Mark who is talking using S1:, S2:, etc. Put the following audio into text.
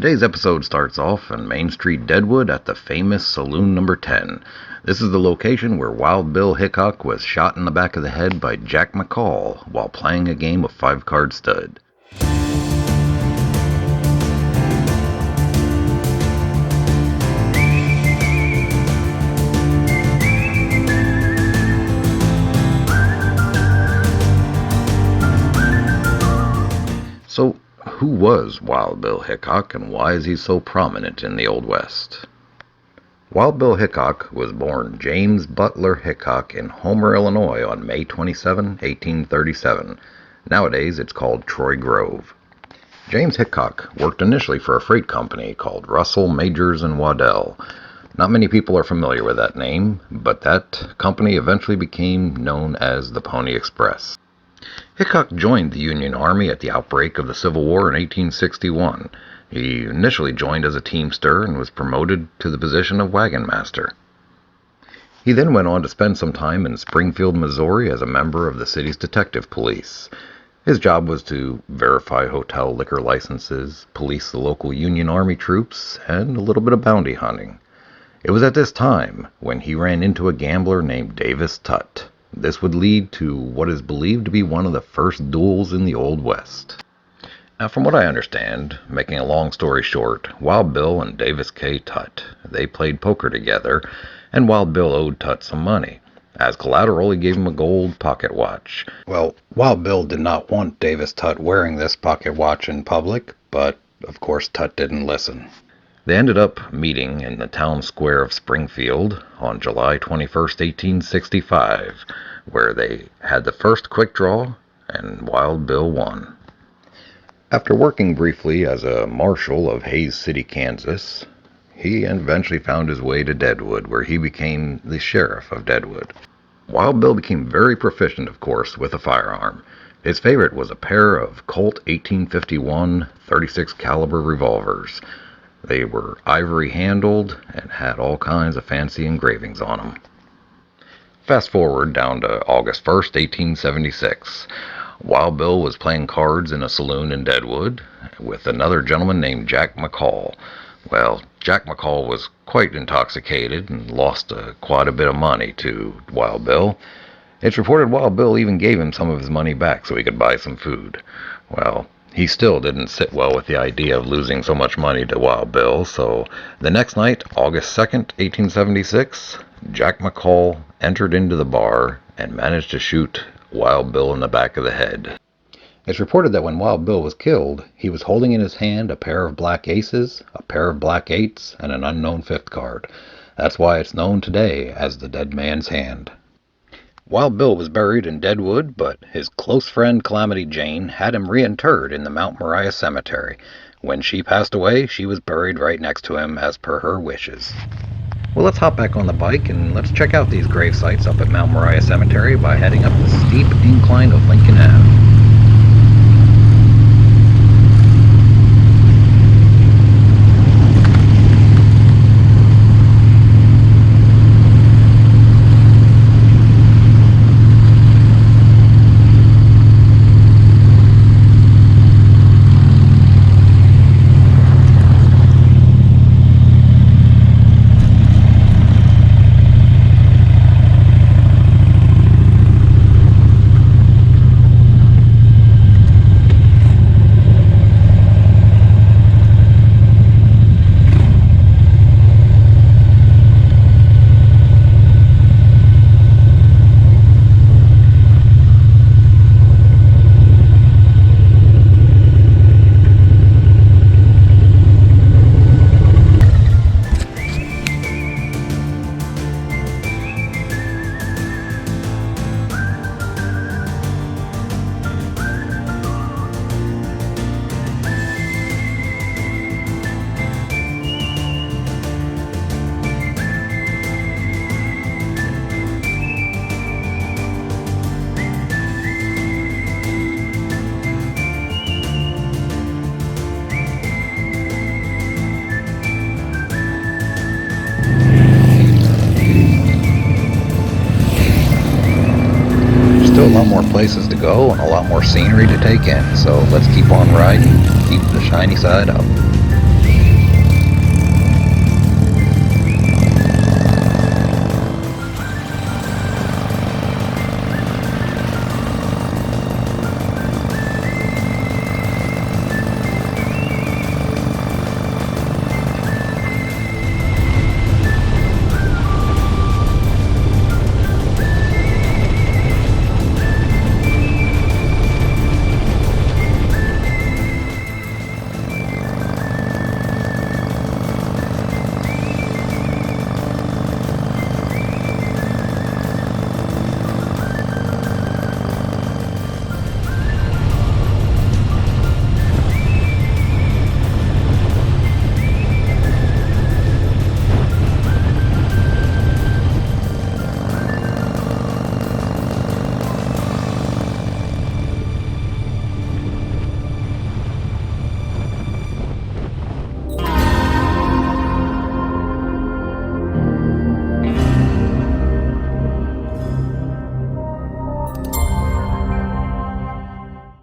S1: Today's episode starts off on Main Street, Deadwood at the famous Saloon Number 10. This is the location where Wild Bill Hickok was shot in the back of the head by Jack McCall while playing a game of five-card stud. So, who was Wild Bill Hickok, and why is he so prominent in the Old West? Wild Bill Hickok was born James Butler Hickok in Homer, Illinois on May 27, 1837. Nowadays it's called Troy Grove. James Hickok worked initially for a freight company called Russell, Majors & Waddell. Not many people are familiar with that name, but that company eventually became known as the Pony Express. Hickok joined the Union Army at the outbreak of the Civil War in 1861. He initially joined as a teamster and was promoted to the position of wagon master. He then went on to spend some time in Springfield, Missouri as a member of the city's detective police. His job was to verify hotel liquor licenses, police the local Union Army troops, and a little bit of bounty hunting. It was at this time when he ran into a gambler named Davis Tutt. This would lead to what is believed to be one of the first duels in the Old West. Now, from what I understand, making a long story short, Wild Bill and Davis K. Tutt, they played poker together, and Wild Bill owed Tutt some money. As collateral, he gave him a gold pocket watch. Well, Wild Bill did not want Davis Tutt wearing this pocket watch in public, but of course Tutt didn't listen. They ended up meeting in the town square of Springfield on July 21, 1865, where they had the first quick draw, and Wild Bill won. After working briefly as a marshal of Hays City, Kansas, he eventually found his way to Deadwood, where he became the sheriff of Deadwood. Wild Bill became very proficient, of course, with a firearm. His favorite was a pair of Colt 1851 .36 caliber revolvers. They were ivory handled and had all kinds of fancy engravings on them. Fast forward down to August 1st, 1876. Wild Bill was playing cards in a saloon in Deadwood with another gentleman named Jack McCall. Well, Jack McCall was quite intoxicated and lost quite a bit of money to Wild Bill. It's reported Wild Bill even gave him some of his money back so he could buy some food. Well, he still didn't sit well with the idea of losing so much money to Wild Bill, so the next night, August 2nd, 1876, Jack McCall entered into the bar and managed to shoot Wild Bill in the back of the head. It's reported that when Wild Bill was killed, he was holding in his hand a pair of black aces, a pair of black eights, and an unknown fifth card. That's why it's known today as the Dead Man's Hand. Wild Bill was buried in Deadwood, but his close friend Calamity Jane had him reinterred in the Mount Moriah Cemetery. When she passed away, she was buried right next to him as per her wishes. Well, let's hop back on the bike and let's check out these grave sites up at Mount Moriah Cemetery by heading up the steep incline of Lincoln Ave. a lot more places to go and a lot more scenery to take in, so let's keep on riding, keep the shiny side up.